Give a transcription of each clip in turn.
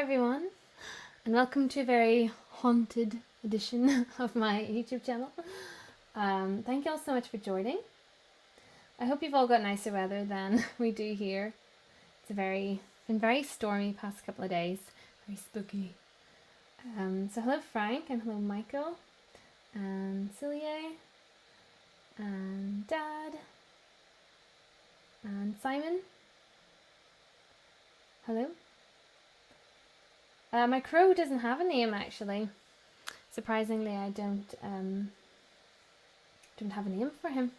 everyone, and welcome to a very haunted edition of my YouTube channel. Thank you all so much for joining. I hope you've all got nicer weather than we do here. It's been very stormy past couple of days, very spooky. So hello Frank, and hello Michael, and Celia, and Dad, and Simon. Hello. My crow doesn't have a name actually. Surprisingly, I don't have a name for him.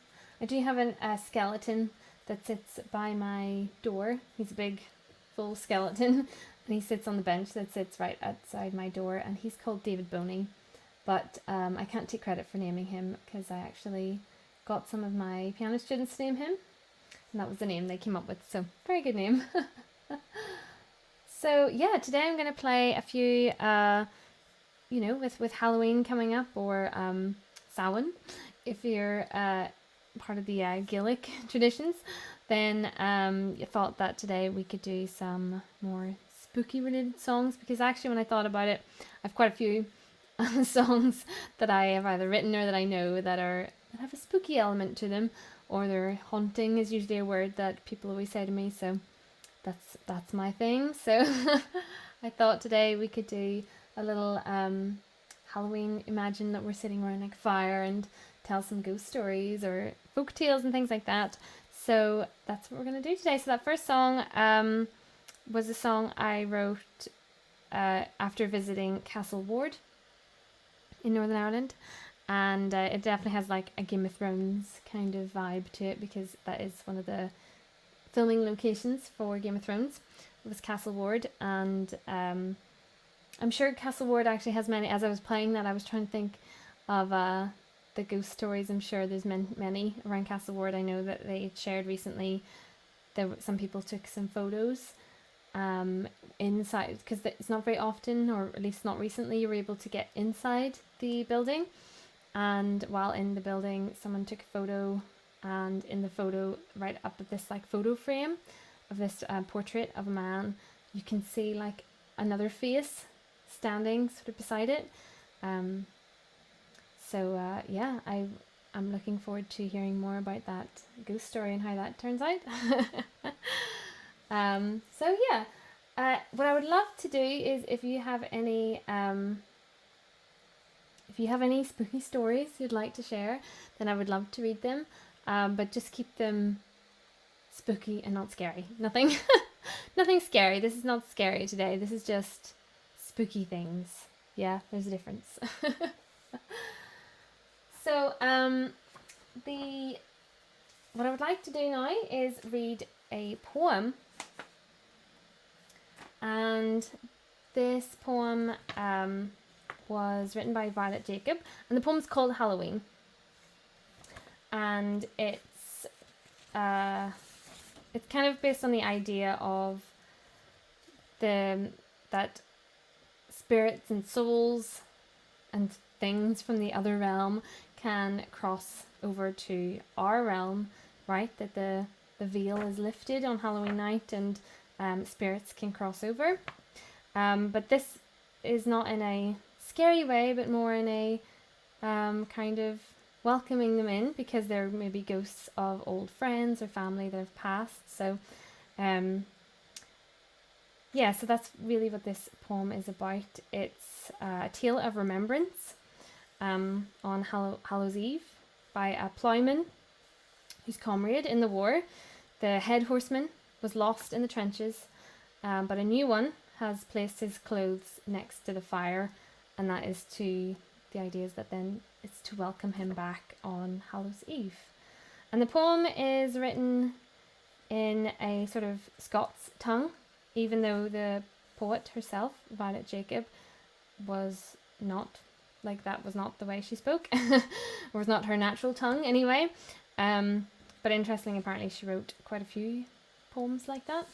I do have a skeleton that sits by my door. He's a big, full skeleton, and he sits on the bench that sits right outside my door, and he's called David Boney. But I can't take credit for naming him because I actually got some of my piano students to name him, and that was the name they came up with. So very good name. So yeah, today I'm going to play a few, with Halloween coming up, or Samhain, if you're part of the Gaelic traditions, then I thought that today we could do some more spooky related songs, because actually when I thought about it, I've quite a few songs that I have either written or that I know that have a spooky element to them, or they're haunting is usually a word that people always say to me, so that's my thing. So I thought today we could do a little Halloween. Imagine that we're sitting around like fire and tell some ghost stories or folk tales and things like that. So that's what we're going to do today. So that first song was a song I wrote after visiting Castle Ward in Northern Ireland, and it definitely has like a Game of Thrones kind of vibe to it, because that is one of the filming locations for Game of Thrones. It was Castle Ward, and I'm sure Castle Ward actually has many. As I was playing that, I was trying to think of the ghost stories. I'm sure there's many around Castle Ward. I know that they shared recently some people took some photos inside, because it's not very often, or at least not recently, you were able to get inside the building, and while in the building someone took a photo, and in the photo, right up at this like photo frame of this portrait of a man, you can see like another face standing sort of beside it. Yeah, I'm looking forward to hearing more about that ghost story and how that turns out. What I would love to do is, if you have any spooky stories you'd like to share, then I would love to read them. But just keep them spooky and not scary. Nothing scary. This is not scary today. This is just spooky things. Yeah, there's a difference. So, what I would like to do now is read a poem. And this poem was written by Violet Jacob, and the poem's called Halloween. And it's kind of based on the idea of that spirits and souls and things from the other realm can cross over to our realm, right? That the veil is lifted on Halloween night, and spirits can cross over. But this is not in a scary way, but more in a kind of welcoming them in, because they're maybe ghosts of old friends or family that have passed. So so that's really what this poem is about. It's a tale of remembrance on Hallows Eve by a ploughman whose comrade in the war, the head horseman, was lost in the trenches, but a new one has placed his clothes next to the fire, and that is the idea is that then it's to welcome him back on Hallows Eve. And the poem is written in a sort of Scots tongue, even though the poet herself, Violet Jacob, was not the way she spoke, or was not her natural tongue anyway. But interestingly, apparently she wrote quite a few poems like that.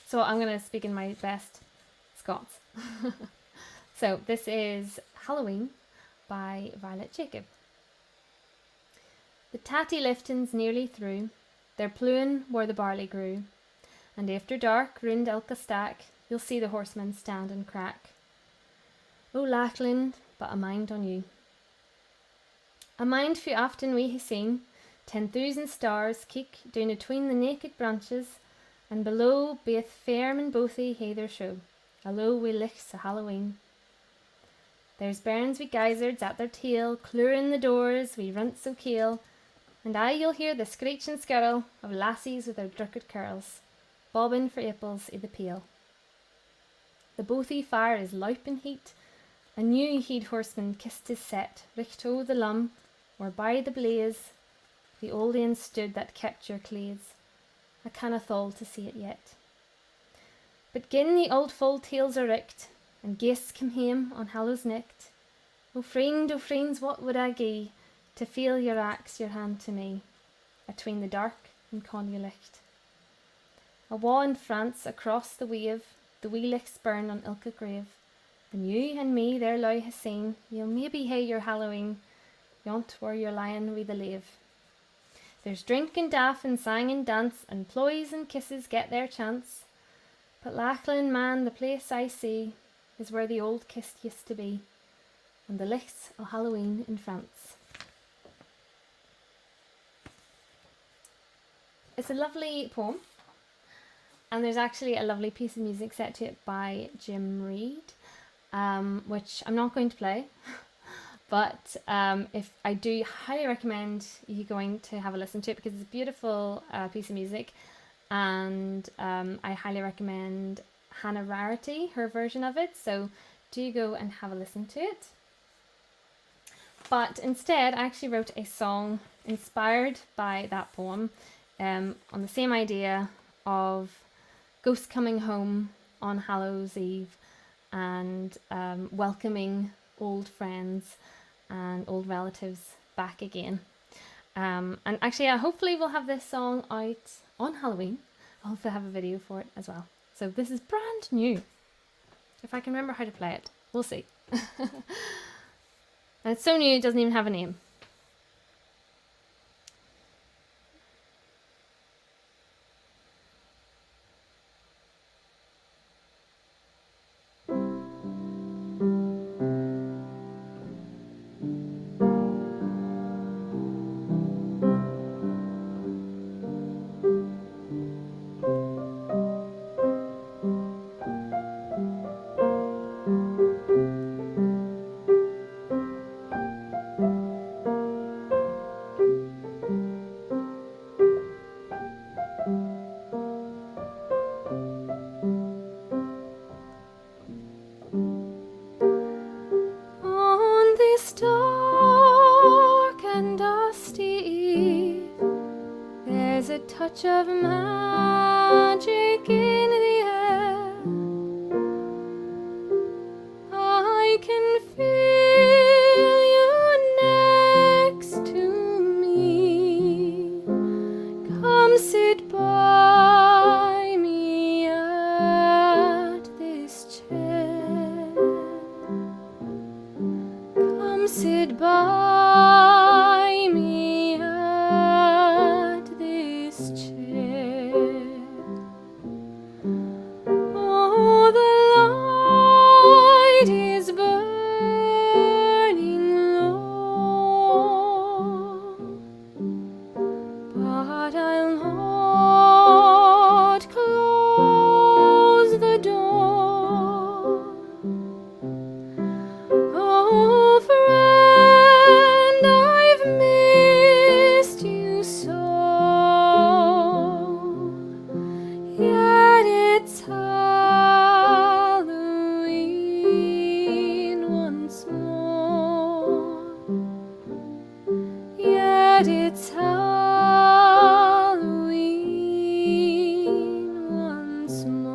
So I'm going to speak in my best Scots. So this is Halloween by Violet Jacob. The tatty liftins nearly through, their pluin where the barley grew, and after dark round ilka stack you'll see the horsemen stand and crack. O Lachlan, but a mind on you. A mind fu often we hae seen 10,000 stars keek down atween the naked branches, and below baith ferm and bothy hae their show, allo wi lichts o Halloween. There's bairns wi gizzards at their tail, cleurin the doors wi runts o keel, and aye you'll hear the screech and skirl of lassies with their drucked curls, bobbing for apples i the peel. The bothy fire is loup and heat, a new heed horseman kissed his set, richt o the lum, where by the blaze the old ane stood that kept your claes. I canna thole to see it yet. But gin the old full tales are richt, and guests come hame on Hallows nicht, o friends, what would I gie to feel your axe your hand to me, atween the dark and conny licht. Awa in France, across the wave, the wee lichts burn on ilka grave, and you and me there lie hae seen, you'll maybe hae your Halloween, yont where you're lying wi the lave. There's drink and daff and sang and dance, and ploys and kisses get their chance. But Lachlan, man, the place I see is where the old kiss used to be, and the lichts o Halloween in France. It's a lovely poem, and there's actually a lovely piece of music set to it by Jim Reid, which I'm not going to play. But if I do highly recommend you going to have a listen to it, because it's a beautiful piece of music, and I highly recommend Hannah Rarity, her version of it, so do go and have a listen to it. But instead, I actually wrote a song inspired by that poem, on the same idea of ghosts coming home on Hallows Eve, and welcoming old friends and old relatives back again. And actually, hopefully we'll have this song out on Halloween. I'll hopefully have a video for it as well. So this is brand new. If I can remember how to play it, we'll see. And it's so new, it doesn't even have a name. Touch of magic in the air, I can feel you next to me. Come sit by me at this chair. Come sit by me at this chair. Oh, the light is burning low, but I'll not close the door. Oh, friend, I've missed you so. Yet it's Halloween once more. Yet it's Halloween once more.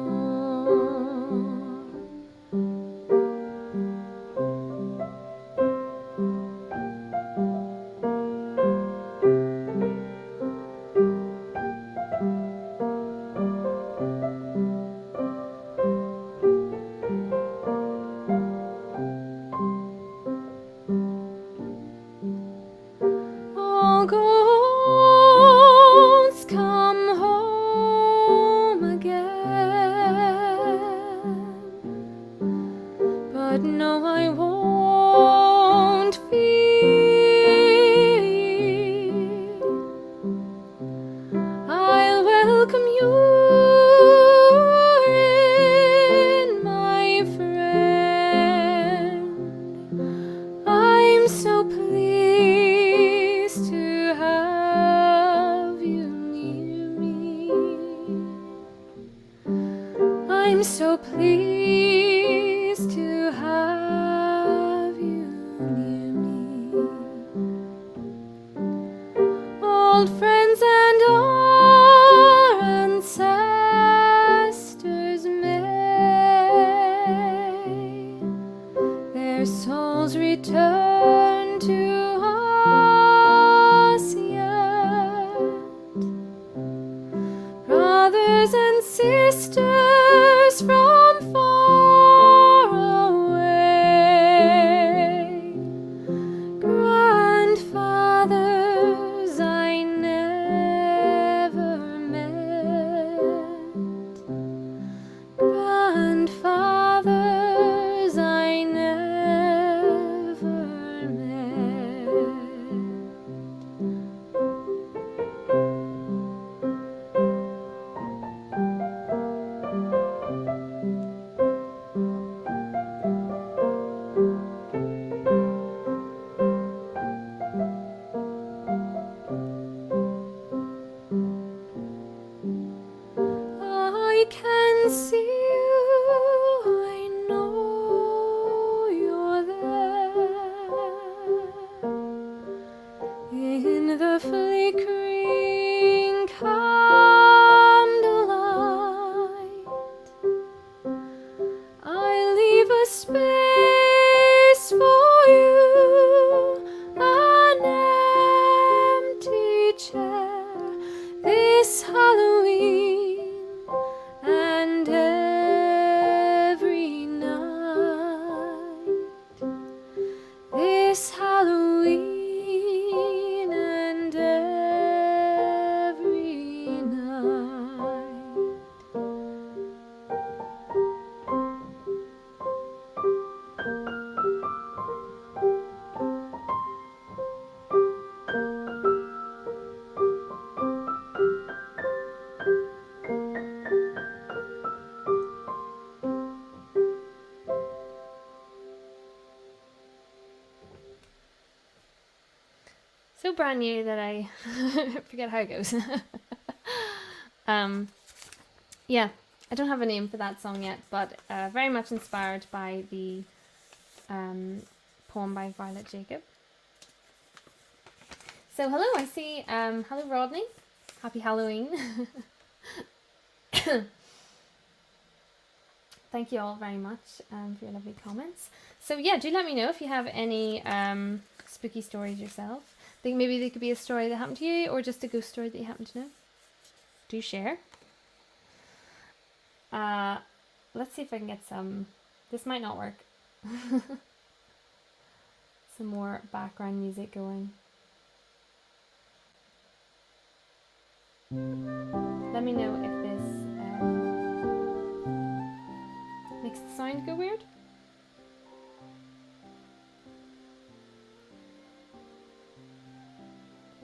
All ghosts come home again. old friends and our ancestors may their souls return to us yet. Brothers and sisters from far away, grandfathers I never met, grandfathers I never met. I can see you, I know you're there in the flickering candlelight. I leave a space for you, an empty chair, this Halloween and every night, this Halloween and every night. So brand new that I forget how it goes. Yeah, I don't have a name for that song yet, but very much inspired by the poem by Violet Jacob. So hello, I see, hello Rodney, happy Halloween. Thank you all very much for your lovely comments. So yeah, do let me know if you have any spooky stories yourself. I think maybe they could be a story that happened to you or just a ghost story that you happen to know. Do share. Let's see if I can get some, this might not work. Some more background music going. Let me know if this makes the sound go weird.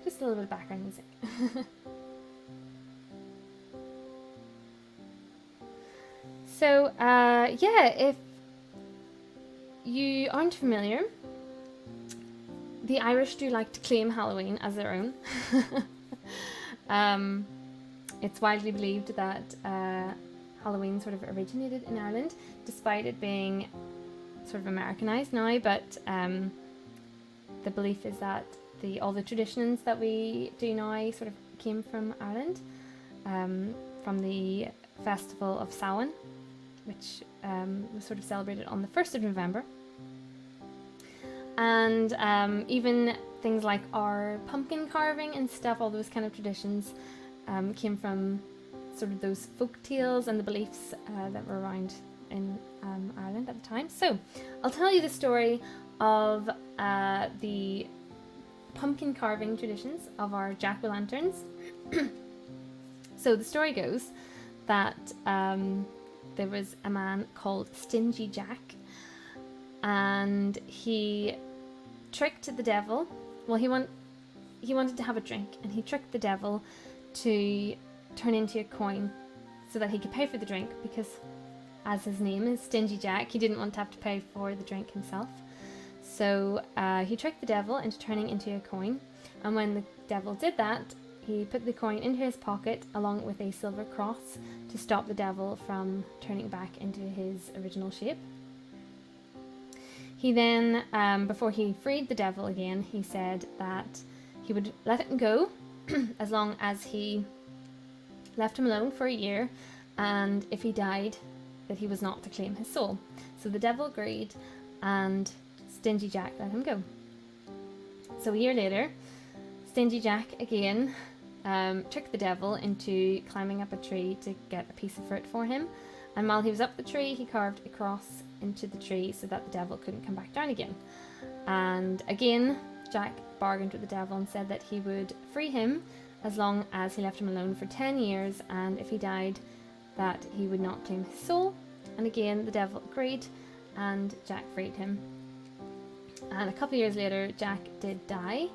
Just a little bit of background music. So, yeah, if you aren't familiar, the Irish do like to claim Halloween as their own. It's widely believed that Halloween sort of originated in Ireland, despite it being sort of Americanized now, but the belief is that all the traditions that we do now sort of came from Ireland, from the festival of Samhain, which was sort of celebrated on the 1st of November. And even things like our pumpkin carving and stuff, all those kind of traditions came from sort of those folk tales and the beliefs that were around in Ireland at the time. So I'll tell you the story of the pumpkin carving traditions of our jack-o'-lanterns. So the story goes that there was a man called Stingy Jack, and he tricked the devil. Well, he wanted to have a drink, and he tricked the devil to turn into a coin so that he could pay for the drink, because as his name is Stingy Jack, he didn't want to have to pay for the drink himself. So he tricked the devil into turning into a coin, and when the devil did that, he put the coin into his pocket along with a silver cross to stop the devil from turning back into his original shape. He then, before he freed the devil again, he said that he would let him go as long as he left him alone for a year, and if he died, that he was not to claim his soul. So the devil agreed, and Stingy Jack let him go. So a year later, Stingy Jack again tricked the devil into climbing up a tree to get a piece of fruit for him. And while he was up the tree, he carved a cross into the tree so that the devil couldn't come back down again. And again, Jack bargained with the devil and said that he would free him as long as he left him alone for 10 years, and if he died, that he would not claim his soul. And again, the devil agreed, and Jack freed him. And a couple of years later, Jack did die.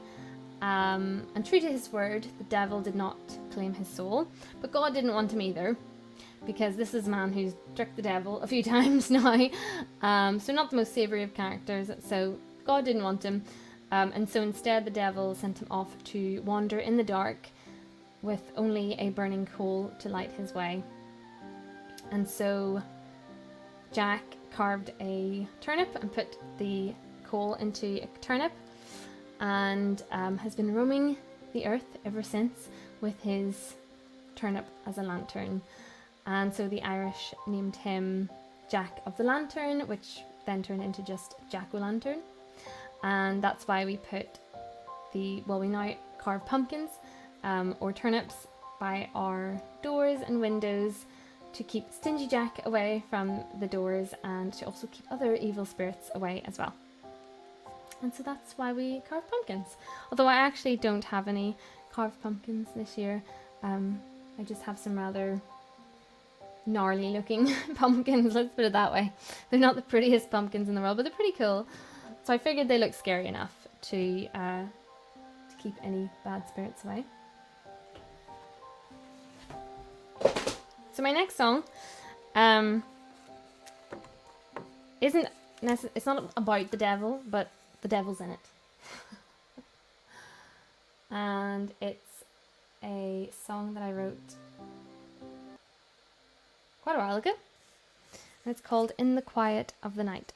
And true to his word, the devil did not claim his soul, but God didn't want him either, because this is a man who's tricked the devil a few times now. So not the most savoury of characters, so God didn't want him. And so instead the devil sent him off to wander in the dark with only a burning coal to light his way. And so Jack carved a turnip and put the coal into a turnip, and has been roaming the earth ever since with his turnip as a lantern. And so the Irish named him Jack of the Lantern, which then turned into just Jack-o'-lantern. And that's why we put we now carve pumpkins or turnips by our doors and windows to keep Stingy Jack away from the doors, and to also keep other evil spirits away as well. And so that's why we carve pumpkins. Although I actually don't have any carved pumpkins this year. I just have some rather gnarly looking pumpkins, let's put it that way. They're not the prettiest pumpkins in the world, but they're pretty cool. So I figured they look scary enough to keep any bad spirits away. So my next song it's not about the devil, but the devil's in it. And it's a song that I wrote quite a while ago. And it's called In the Quiet of the Night.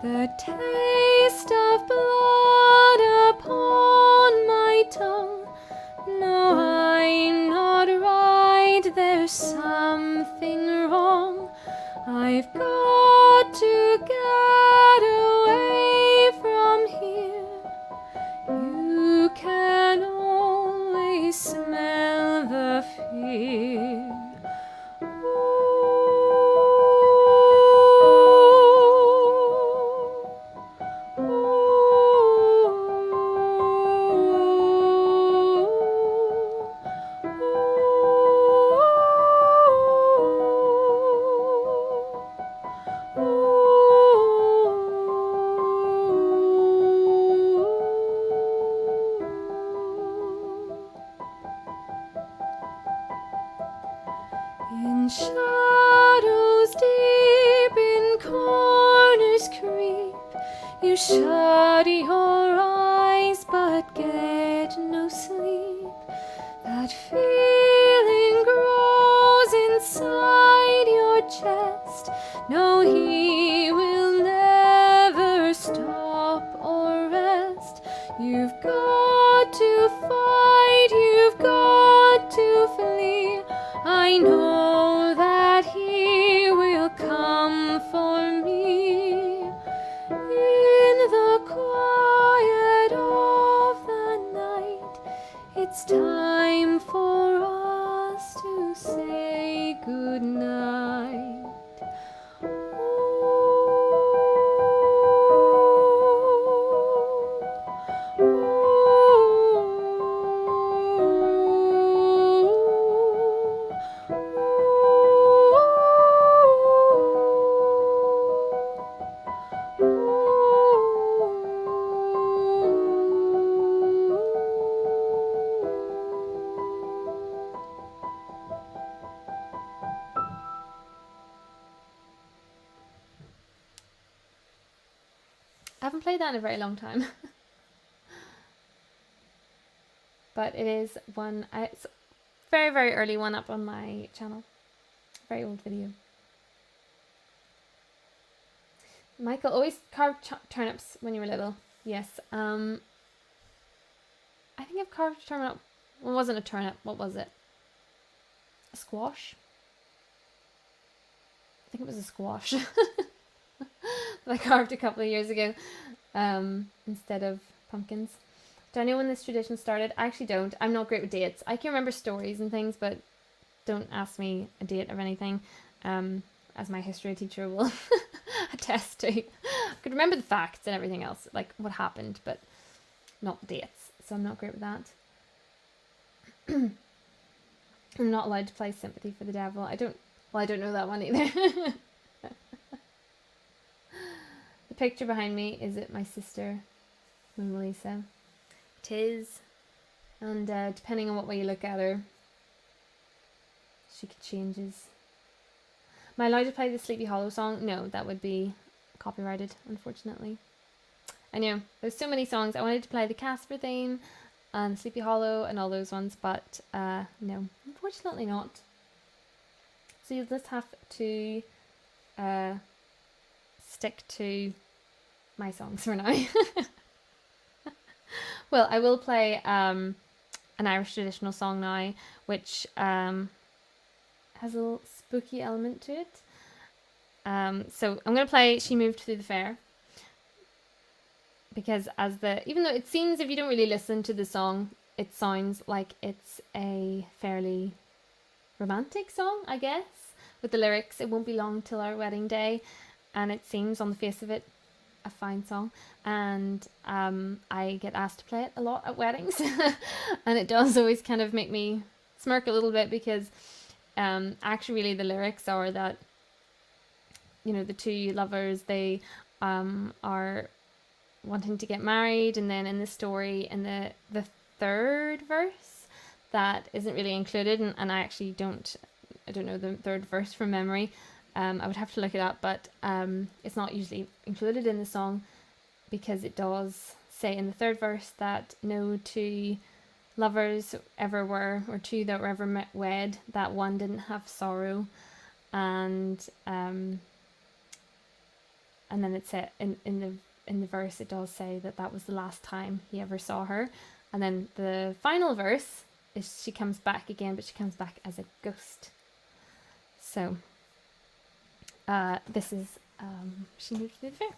The taste of blood upon my tongue. No, I'm not right, there's something wrong. I've got to get away from here. You can always smell the fear. In shadows deep, in corners creep. You shut your eyes but get no sleep. That feeling grows inside your chest. No, he will never stop or rest. You've got to fight, you've got to flee. I know that he will come for me in the quiet I haven't played that in a very long time. But it is one, it's a very, very early one up on my channel. Very old video. Michael, always carved turnips when you were little. Yes. I think I've carved a turnip. Well, it wasn't a turnip. What was it? A squash? I think it was a squash. That I carved a couple of years ago instead of pumpkins. Do I know when this tradition started? I actually don't. I'm not great with dates. I can remember stories and things, but don't ask me a date of anything, as my history teacher will attest to. I could remember the facts and everything else, like what happened, but not the dates. So I'm not great with that. I'm not allowed to play Sympathy for the Devil. I don't know that one either. The picture behind me is it my sister, Mona Lisa. Tis, and depending on what way you look at her, she changes. Am I allowed to play the Sleepy Hollow song? No, that would be copyrighted, unfortunately. I know, there's so many songs. I wanted to play the Casper theme and Sleepy Hollow and all those ones, but no, unfortunately not. So you'll just have to stick to my songs for now. Well, I will play an Irish traditional song now, which has a little spooky element to it. So I'm going to play She Moved Through the Fair, because even though it seems, if you don't really listen to the song, it sounds like it's a fairly romantic song, I guess, with the lyrics, it won't be long till our wedding day, and it seems on the face of it a fine song, and I get asked to play it a lot at weddings, and it does always kind of make me smirk a little bit, because actually really the lyrics are that, you know, the two lovers, they are wanting to get married, and then in the story, in the third verse that isn't really included, and I actually don't know the third verse from memory. I would have to look it up, but it's not usually included in the song, because it does say in the third verse that no two lovers ever were, or two that were ever wed, that one didn't have sorrow, and then it said in the verse it does say that was the last time he ever saw her, and then the final verse is she comes back again, but she comes back as a ghost. So this is She Moved Through the Fair.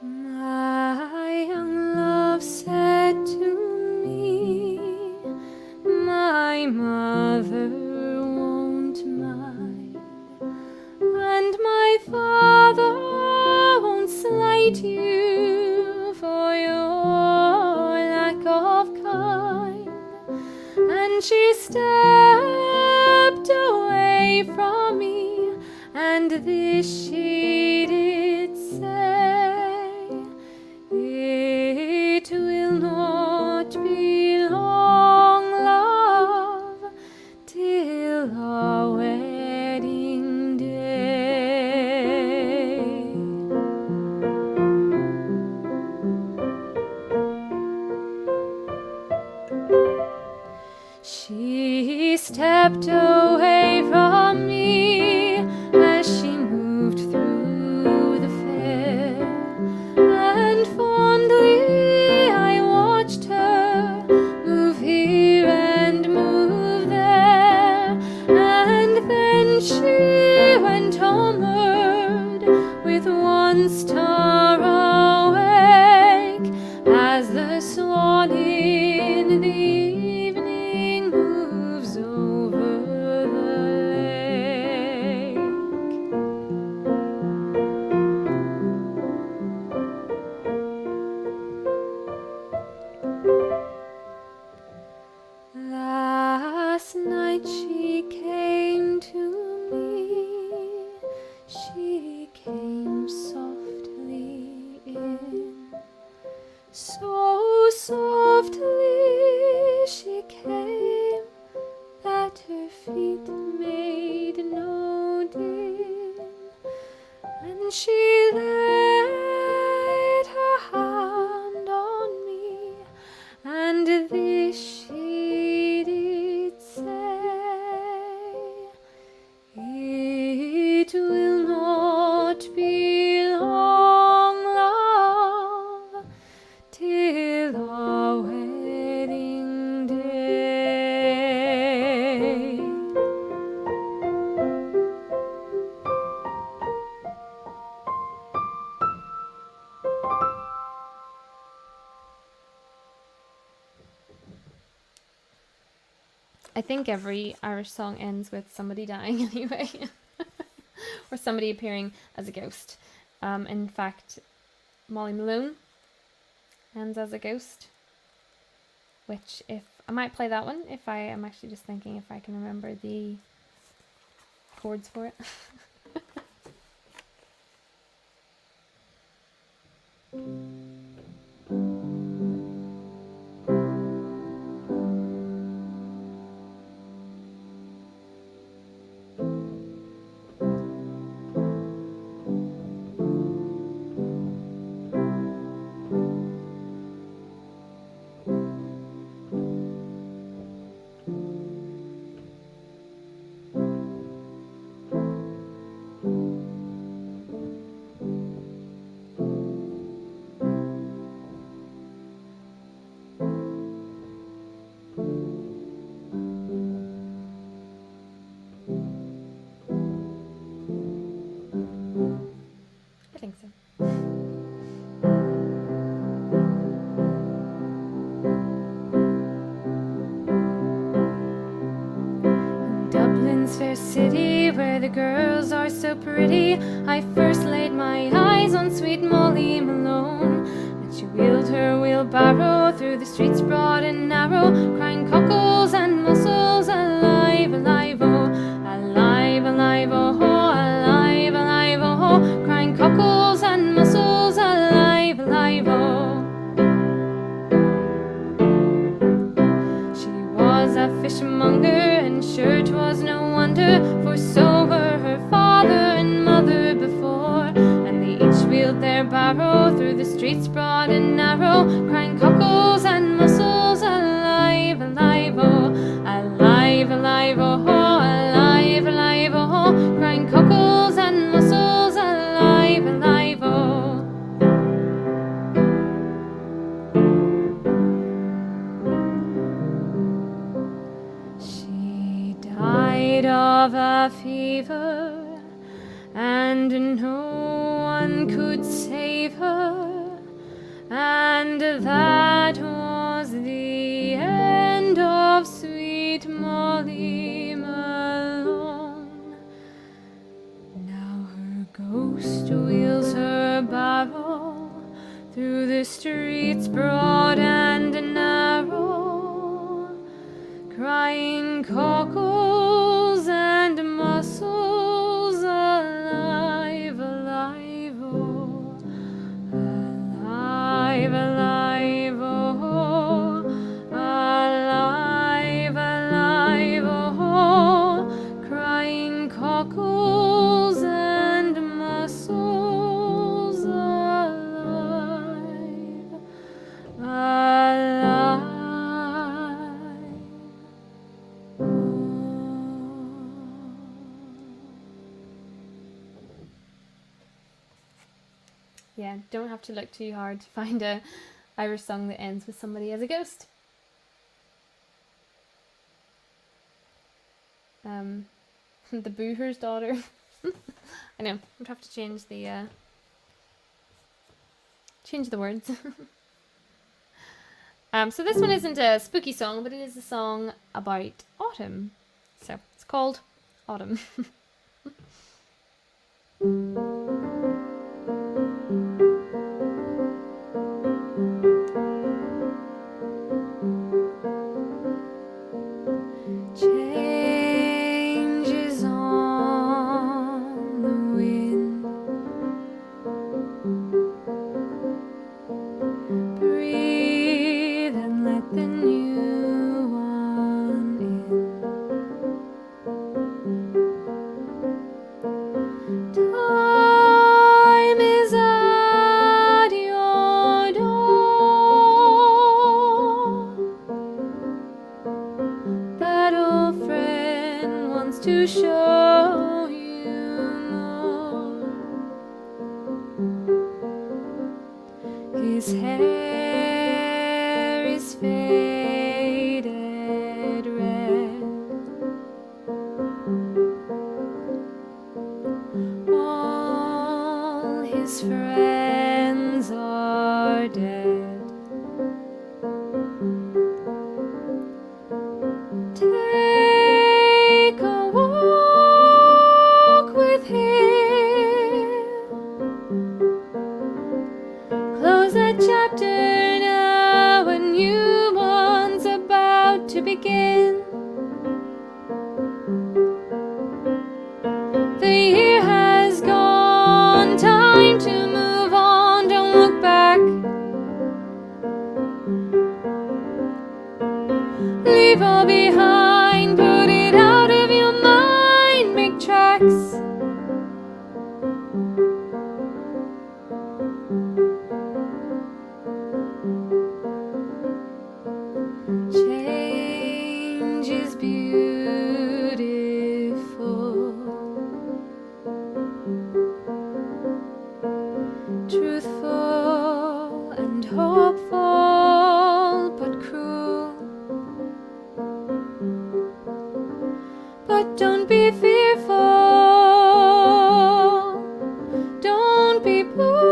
My young love said to me, my mother won't mind, and my father won't slight you for your lack of kind. And she stepped away from me, and this she did say, it will not be long, love, till our wedding day. She stepped away from me as she moved through the fair, and fondly I watched her move here and move there, and then she went homeward with one star awake, as the swan in the evening moves over the lake. Last night she came to me, she came softly in, so softly she I think every Irish song ends with somebody dying anyway, or somebody appearing as a ghost. In fact, Molly Malone ends as a ghost, which if I might play that one if I am actually just thinking if I can remember the chords for it. I think so. Dublin's fair city, where the girls are so pretty, I first laid my eyes on sweet Molly Malone. And she wheeled her wheelbarrow through the streets broad and narrow, crying cockles and mussels, alive, alive, oh, alive, alive, oh, alive, alive, oh, crying cockles and mussels, alive, alive, oh. She was a fishmonger, and sure 'twas no wonder, for so were her father and mother before. And they each wheeled their barrow through the streets broad and narrow, crying cockles and mussels, alive, alive, oh, alive, alive, oh, alive, alive, oh, crying cockles and mussels, alive, alive, oh. She died of a fever, and no one could save her, and that was the end of sweet Molly Malone. Now her ghost wheels her barrow through the streets broad and narrow, crying cockles and mussels, alive, alive, oh, alive, alive, oh, alive, alive, oh, crying cockles and mussels, alive, alive. Yeah, don't have to look too hard to find a Irish song that ends with somebody as a ghost. The Booher's Daughter. I know, I'd have to change the words. So this one isn't a spooky song, but it is a song about autumn. So it's called Autumn. Changes on the wind, breathe and let the new one in. Time is at your door. That old friend wants to show you more. His hair is faded red. All his friends are dead. chapter now, a new one's about to begin. The year has gone, time to move on, don't look back. Leave all behind, put it out of your mind, make tracks. Change is beautiful, truthful and hopeful, but cruel. But don't be fearful, don't be blue.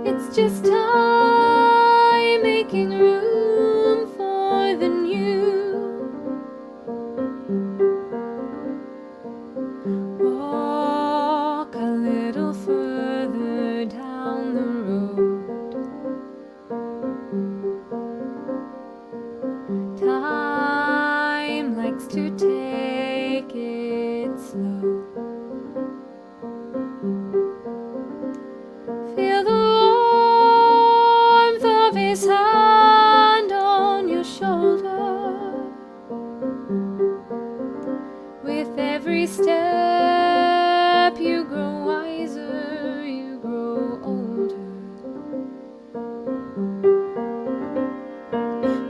It's just time making room for the new. Walk a little further down the road. Time likes to take it slow. Feel the warmth of his hand on your shoulder. With every step you grow wiser, you grow older.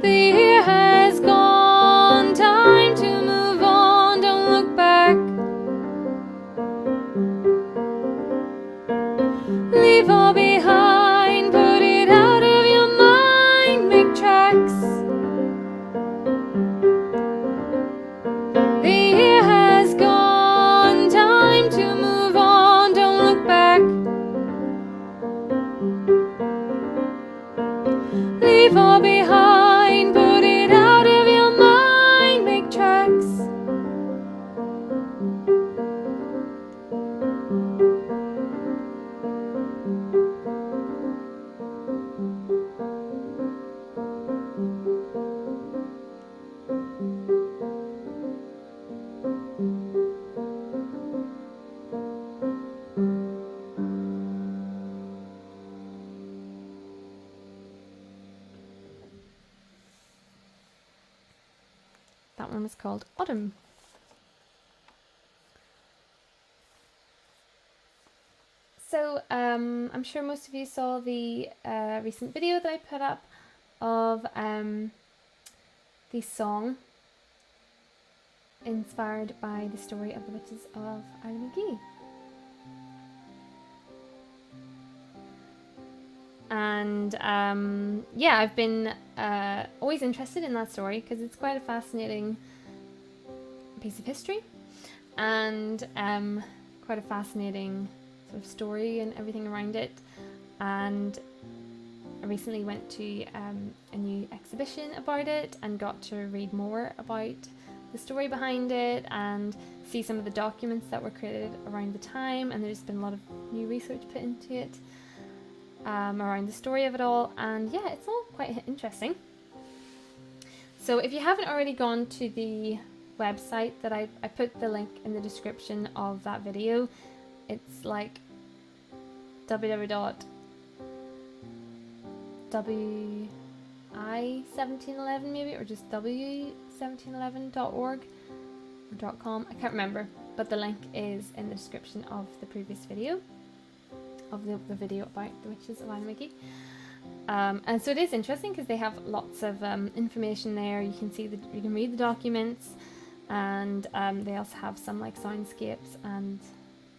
The year has gone, time to move on, don't look back. Leave all behind, put it out of your mind, make tracks. The year has gone, time to move on, don't look back. Leave all behind, put it out of your mind, make tracks. That one was called Autumn. So I'm sure most of you saw the recent video that I put up of the song inspired by the story of the Witches of Allanaquoich. And yeah, I've been always interested in that story because it's quite a fascinating piece of history and quite a fascinating sort of story and everything around it. And I recently went to a new exhibition about it and got to read more about the story behind it and see some of the documents that were created around the time, and there's been a lot of new research put into it around the story of it all, and yeah, it's all quite interesting. So if you haven't already gone to the website that I put the link in the description of that video. It's like www.wi1711 maybe, or just w1711.org or .com, I can't remember, but the link is in the description of the previous video, of the video about the Witches of Allanaquoich. And so it is interesting because they have lots of information there. You can see you can read the documents, and they also have some like soundscapes, and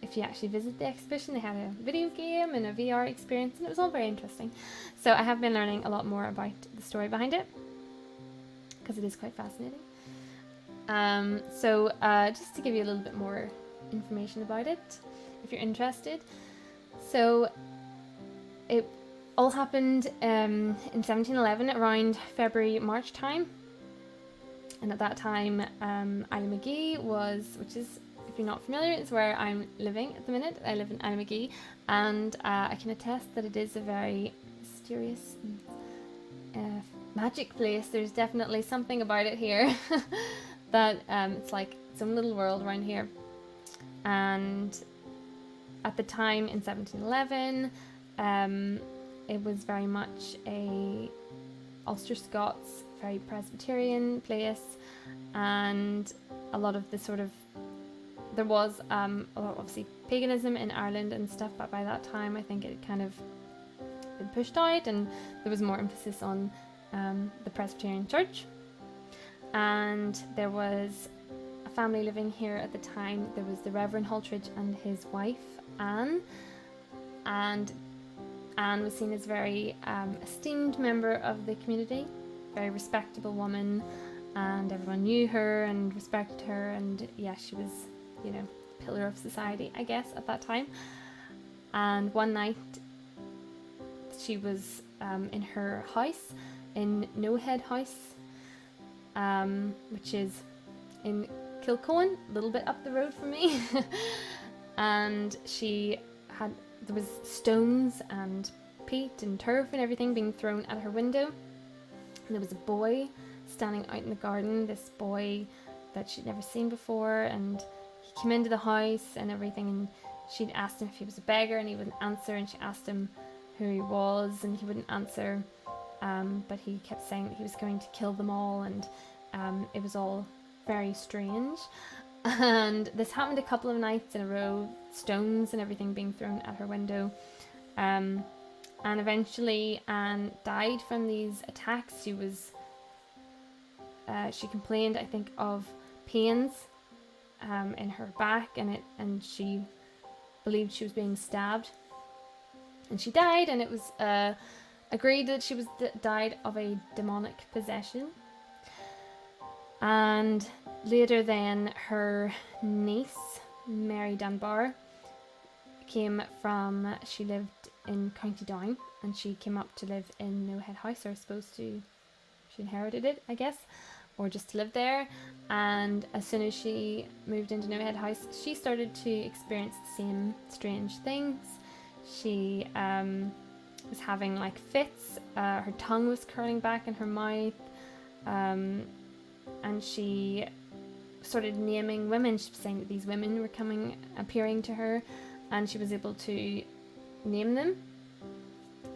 if you actually visit the exhibition, they had a video game and a VR experience, and it was all very interesting. So I have been learning a lot more about the story behind it because it is quite fascinating. So just to give you a little bit more information about it, if you're interested. So it all happened in 1711 around February-March time, and at that time Allanaquoich was, which is if you're not familiar, it's where I'm living at the minute. I live in Almagee, and I can attest that it is a very mysterious magic place. There's definitely something about it here that it's like some little world around here. And at the time in 1711, it was very much a Ulster Scots, very Presbyterian place, and a lot of the sort of, there was a lot of obviously paganism in Ireland and stuff, but by that time I think it kind of been pushed out and there was more emphasis on the Presbyterian Church. And there was a family living here at the time. There was the Reverend Haltridge and his wife Anne, and Anne was seen as a very esteemed member of the community, very respectable woman, and everyone knew her and respected her, and yeah, she was, you know, pillar of society, I guess, at that time. And one night she was in her house in Nohead House, which is in Kilcohen, a little bit up the road from me. And there was stones and peat and turf and everything being thrown at her window. And there was a boy standing out in the garden, this boy that she'd never seen before, and he came into the house and everything, and she'd asked him if he was a beggar and he wouldn't answer, and she asked him who he was and he wouldn't answer, but he kept saying that he was going to kill them all, and it was all very strange. And this happened a couple of nights in a row, stones and everything being thrown at her window, and eventually Anne died from these attacks. She complained, I think, of pains in her back, and she believed she was being stabbed, and she died. And it was agreed that she was died of a demonic possession. And later then, her niece Mary Dunbar she lived in County Down, and she came up to live in Nohead House, or supposed to, she inherited it, I guess, or just to live there. And as soon as she moved into Nohead House, she started to experience the same strange things. She was having like fits, her tongue was curling back in her mouth, and she started naming women. She was saying that these women were appearing to her, and she was able to name them.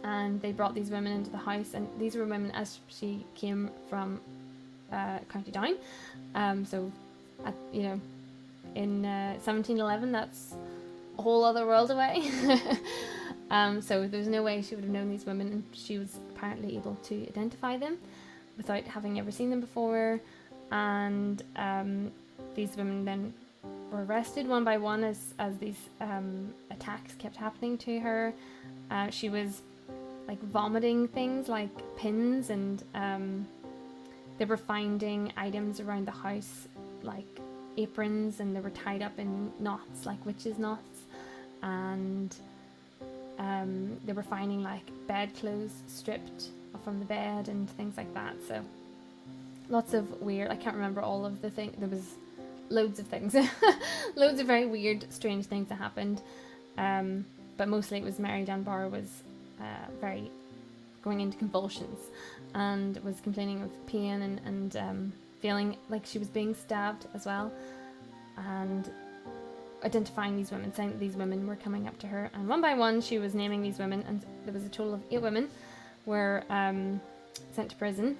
And they brought these women into the house, and these were women as she came from County Down. So, in 1711, that's a whole other world away. So there's no way she would have known these women, and she was apparently able to identify them without having ever seen them before. And these women then were arrested one by one as these attacks kept happening to her. She was like vomiting things like pins, and they were finding items around the house like aprons, and they were tied up in knots like witches' knots, and they were finding like bedclothes stripped from the bed and things like that. So lots of weird, I can't remember all of the things, there was loads of things, loads of very weird, strange things that happened, but mostly it was Mary Dunbar was very going into convulsions and was complaining of pain and feeling like she was being stabbed as well, and identifying these women, saying that these women were coming up to her, and one by one she was naming these women, and there was a total of 8 women were sent to prison.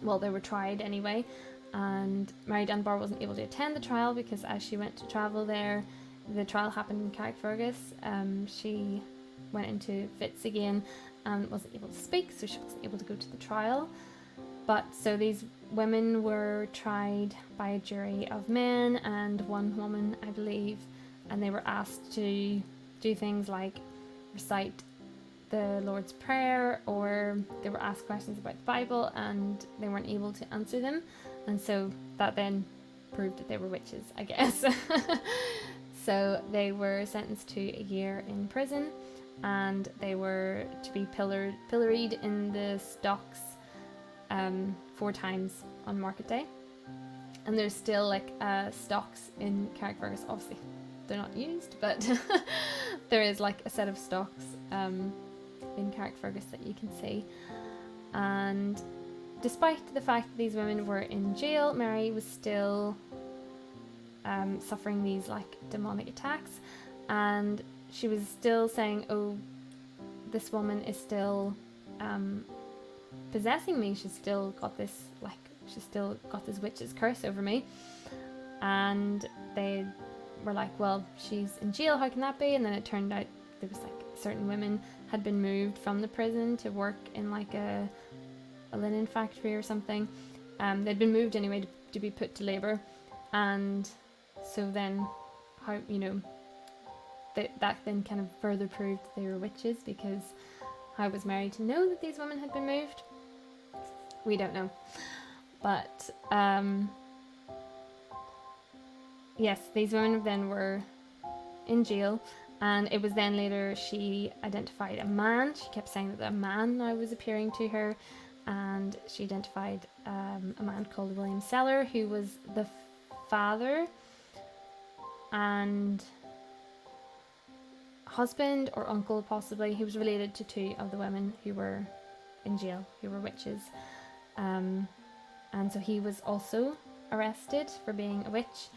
Well, they were tried anyway, and Mary Dunbar wasn't able to attend the trial because as she went to travel there, the trial happened in Carrickfergus. She went into fits again and wasn't able to speak, so she wasn't able to go to the trial. But so these women were tried by a jury of men and one woman, I believe, and they were asked to do things like recite the Lord's Prayer, or they were asked questions about the Bible and they weren't able to answer them, and so that then proved that they were witches, I guess. So they were sentenced to a year in prison, and they were to be pilloried in the stocks 4 times on market day. And there's still like stocks in Carrickfergus. Obviously they're not used, but there is like a set of stocks in Carrickfergus that you can see. And despite the fact that these women were in jail, Mary was still suffering these like demonic attacks, and she was still saying, oh, this woman is still possessing me. She's still got this witch's curse over me. And they were like, well, she's in jail, how can that be? And then it turned out there was like certain women had been moved from the prison to work in like a linen factory or something. They'd been moved anyway to be put to labour, and so then how, you know, that then kind of further proved they were witches, because how was Mary to know that these women had been moved? We don't know. But yes, these women then were in jail, and it was then later she identified a man. She kept saying that a man now was appearing to her, and she identified a man called William Seller, who was the father and husband or uncle, possibly. He was related to two of the women who were in jail, who were witches. And so he was also arrested for being a witch,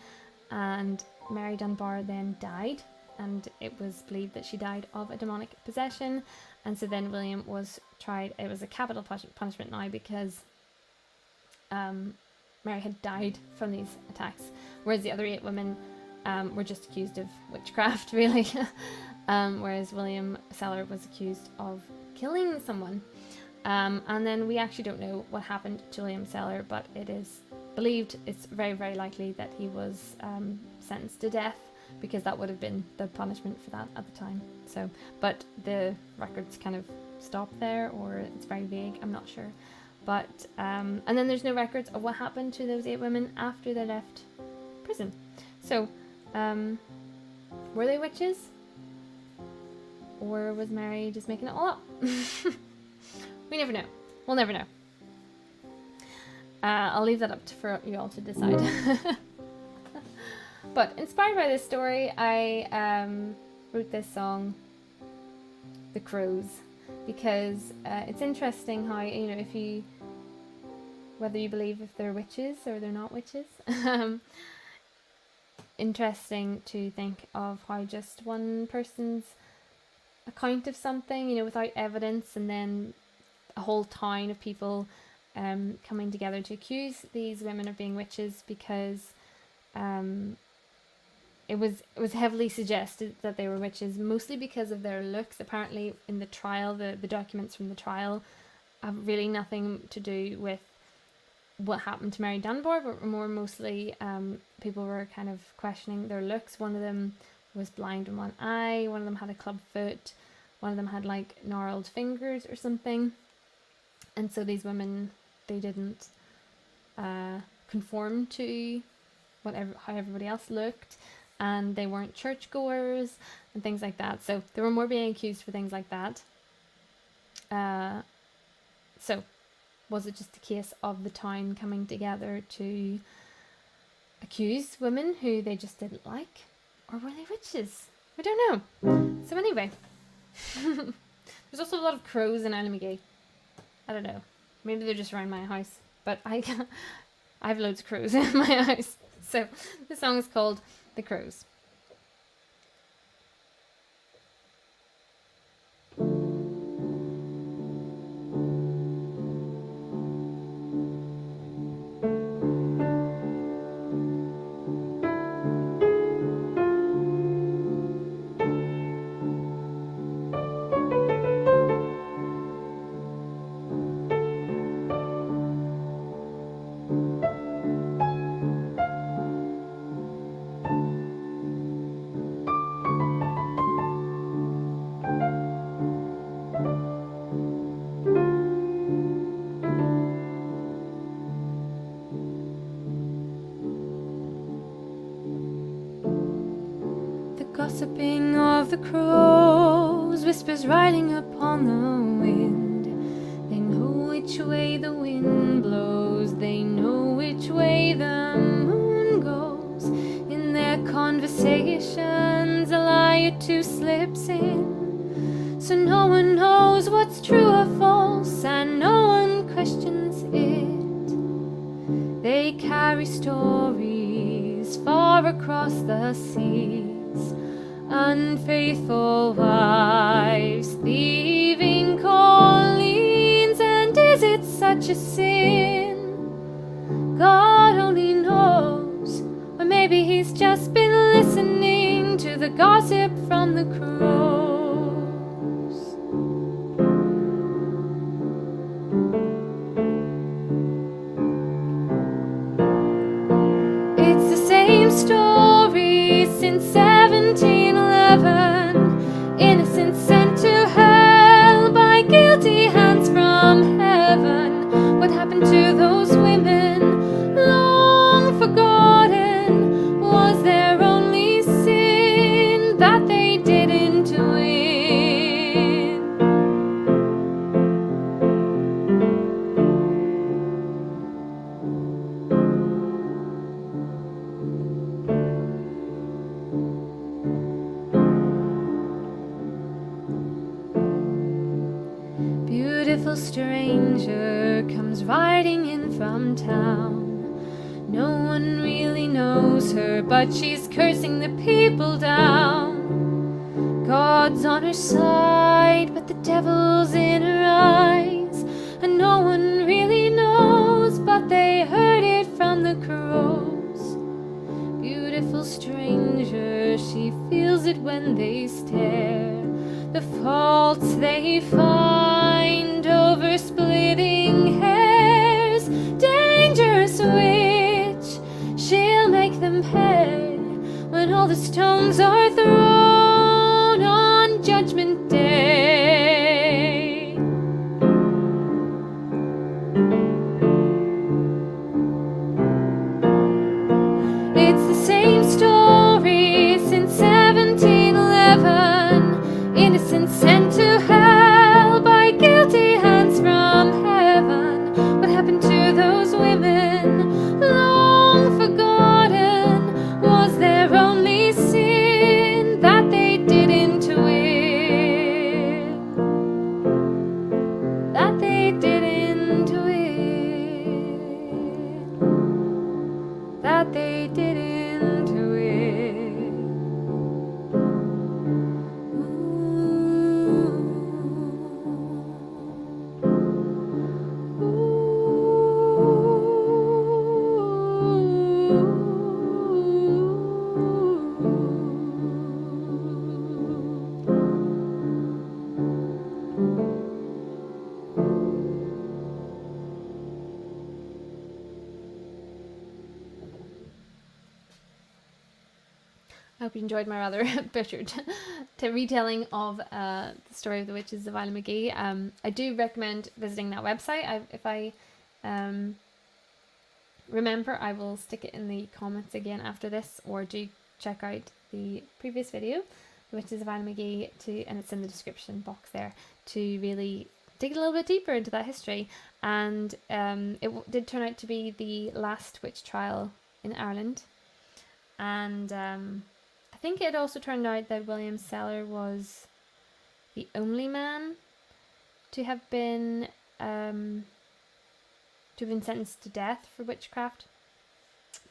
and Mary Dunbar then died, and it was believed that she died of a demonic possession. And so then William was tried. It was a capital punishment now, because Mary had died from these attacks, whereas the other 8 women were just accused of witchcraft, really. Whereas William Seller was accused of killing someone. And then we actually don't know what happened to William Seller, but it is believed, it's very, very likely that he was sentenced to death, because that would have been the punishment for that at the time. So, but the records kind of stop there, or it's very vague, I'm not sure. But, and then there's no records of what happened to those 8 women after they left prison. So, were they witches? Or was Mary just making it all up? We never know. We'll never know. I'll leave that up for you all to decide. But inspired by this story, I wrote this song, The Crows, because it's interesting how, you know, whether you believe if they're witches or they're not witches. Interesting to think of how just one person's account of something, you know, without evidence, and then a whole town of people coming together to accuse these women of being witches, because it was heavily suggested that they were witches, mostly because of their looks. Apparently in the trial, the documents from the trial have really nothing to do with what happened to Mary Dunbar, but more mostly people were kind of questioning their looks. One of them was blind in one eye, one of them had a club foot, one of them had like gnarled fingers or something. And so these women, they didn't conform to how everybody else looked, and they weren't churchgoers and things like that. So they were more being accused for things like that. So was it just a case of the town coming together to accuse women who they just didn't like? Or were they witches? We don't know. So anyway, there's also a lot of crows in Almagee. I don't know. Maybe they're just around my house. But I have loads of crows in my house. So the song is called The Crows. Gossiping of the crows, whispers riding upon the wind. They know which way the wind blows, they know which way the conversations a lie or two slips in, so no one knows what's true or false, and no one questions it. They carry stories far across the seas, unfaithful wives, thieving callings, and is it such a sin? God only knows, or maybe he's just been listening to the gossip from the crows. It's the same story since 1711. Innocents sent to hell by guilty hands from heaven. What happened to those women long forgotten? Was their only sin that they didn't win? Beautiful stranger comes riding in from town. No one really knows her, but she's cursing the people down. God's on her side, but the devil's in her eyes, and no one really knows, but they heard it from the crows. Beautiful stranger, she feels it when they stare, the faults they find over splitting hairs. Dangerous witch, she'll make them pay when all the stones are thrown on Judgment Day. It's the same story since 1711. Innocents sent to hell by guilty hands from heaven. What happened to those women long forgotten? Was their only sin that they didn't win? That they didn't win? That they didn't win? I hope you enjoyed my rather butchered retelling of the story of the witches of Isla McGee. I do recommend visiting that website. If I remember, I will stick it in the comments again after this, or do check out the previous video, The Witches of Isla McGee, and it's in the description box there, to really dig a little bit deeper into that history. And it did turn out to be the last witch trial in Ireland. And I think it also turned out that William Seller was the only man to have been sentenced to death for witchcraft.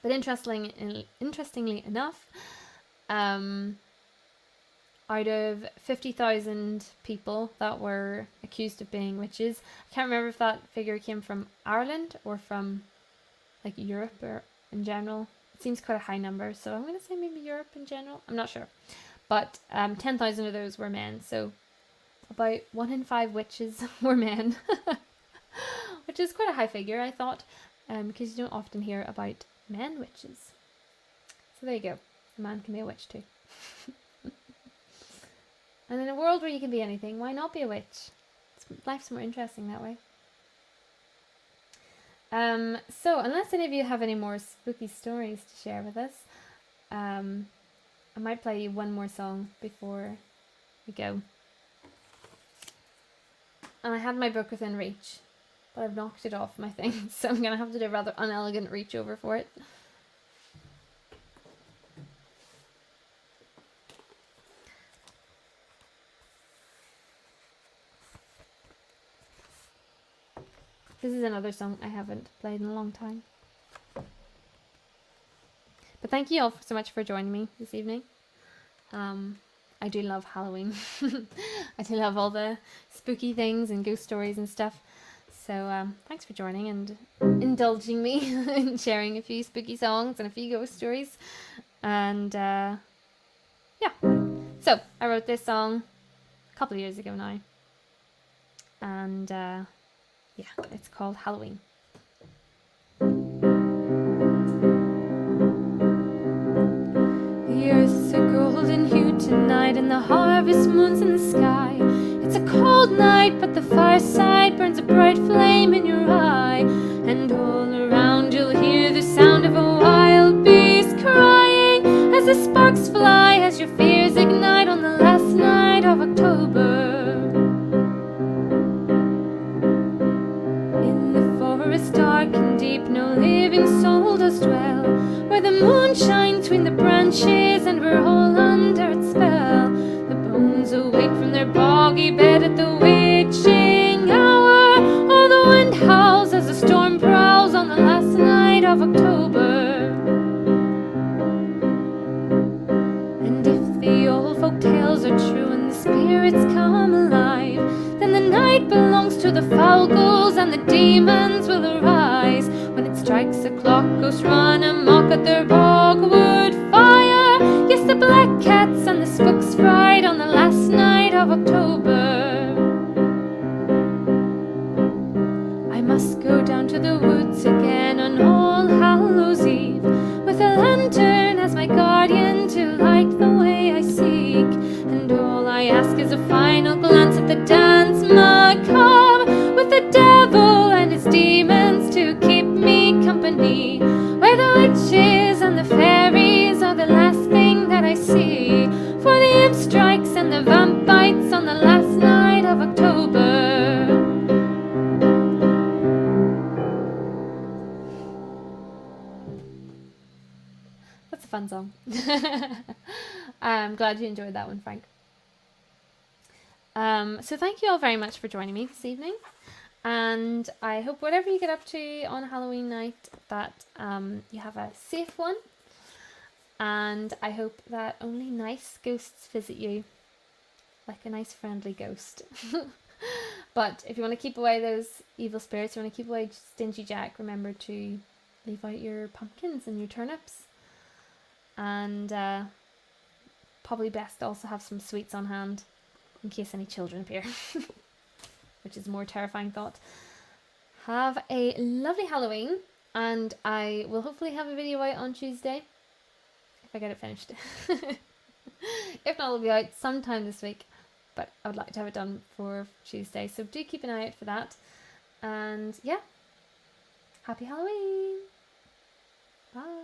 But interestingly enough, out of 50,000 people that were accused of being witches, I can't remember if that figure came from Ireland or from like Europe or in general. It seems quite a high number, so I'm going to say maybe Europe in general. I'm not sure. But 10,000 of those were men, so about 1 in 5 witches were men. Which is quite a high figure, I thought, because you don't often hear about men witches. So there you go. A man can be a witch too. And in a world where you can be anything, why not be a witch? Life's more interesting that way. So unless any of you have any more spooky stories to share with us, I might play you one more song before we go. And I had my book within reach, but I've knocked it off my thing, so I'm going to have to do a rather unelegant reach over for it. This is another song I haven't played in a long time. But thank you all so much for joining me this evening. I do love Halloween. I do love all the spooky things and ghost stories and stuff. So thanks for joining and indulging me in sharing a few spooky songs and a few ghost stories. And yeah. So I wrote this song a couple of years ago now. And yeah, it's called Halloween. The earth's a golden hue tonight, and the harvest moon's in the sky. It's a cold night, but the fireside burns a bright flame in your eye. And all around you'll hear the sound of a wild beast crying as the sparks fly, as your fears ignite on the last night of October. In the forest dark and deep, no living soul does dwell, where the moon shines between the branches and we're all under its spell. The bones awake from their boggy bed at the witching hour. Oh, the wind howls as the storm prowls on the last night of October. And if the old folk tales are true and the spirits come alive, then the night belongs to the foul ghouls and the demons will arise. When it strikes the clock, ghosts run amok at their bogwood fire. Yes, the black cats and the spooks fright on the last night of October. I must go down to the woods again on All Hallows Eve, with a lantern as my guardian to light the way I seek. And all I ask is a final glance at the dance macabre, with the devil and his demons to keep me company, where the witches and the fairies are the last thing that I see. For the imp strikes and the vamp bites on the last night of October. That's a fun song. I'm glad you enjoyed that one, Frank. So thank you all very much for joining me this evening. And I hope whatever you get up to on Halloween night, that you have a safe one. And I hope that only nice ghosts visit you, like a nice friendly ghost. But if you want to keep away those evil spirits, you want to keep away Stingy Jack, remember to leave out your pumpkins and your turnips. And probably best to also have some sweets on hand in case any children appear, which is a more terrifying thought. Have a lovely Halloween, and I will hopefully have a video out on Tuesday if I get it finished. If not, it'll be out sometime this week, but I would like to have it done for Tuesday, so do keep an eye out for that. And yeah, happy Halloween. Bye.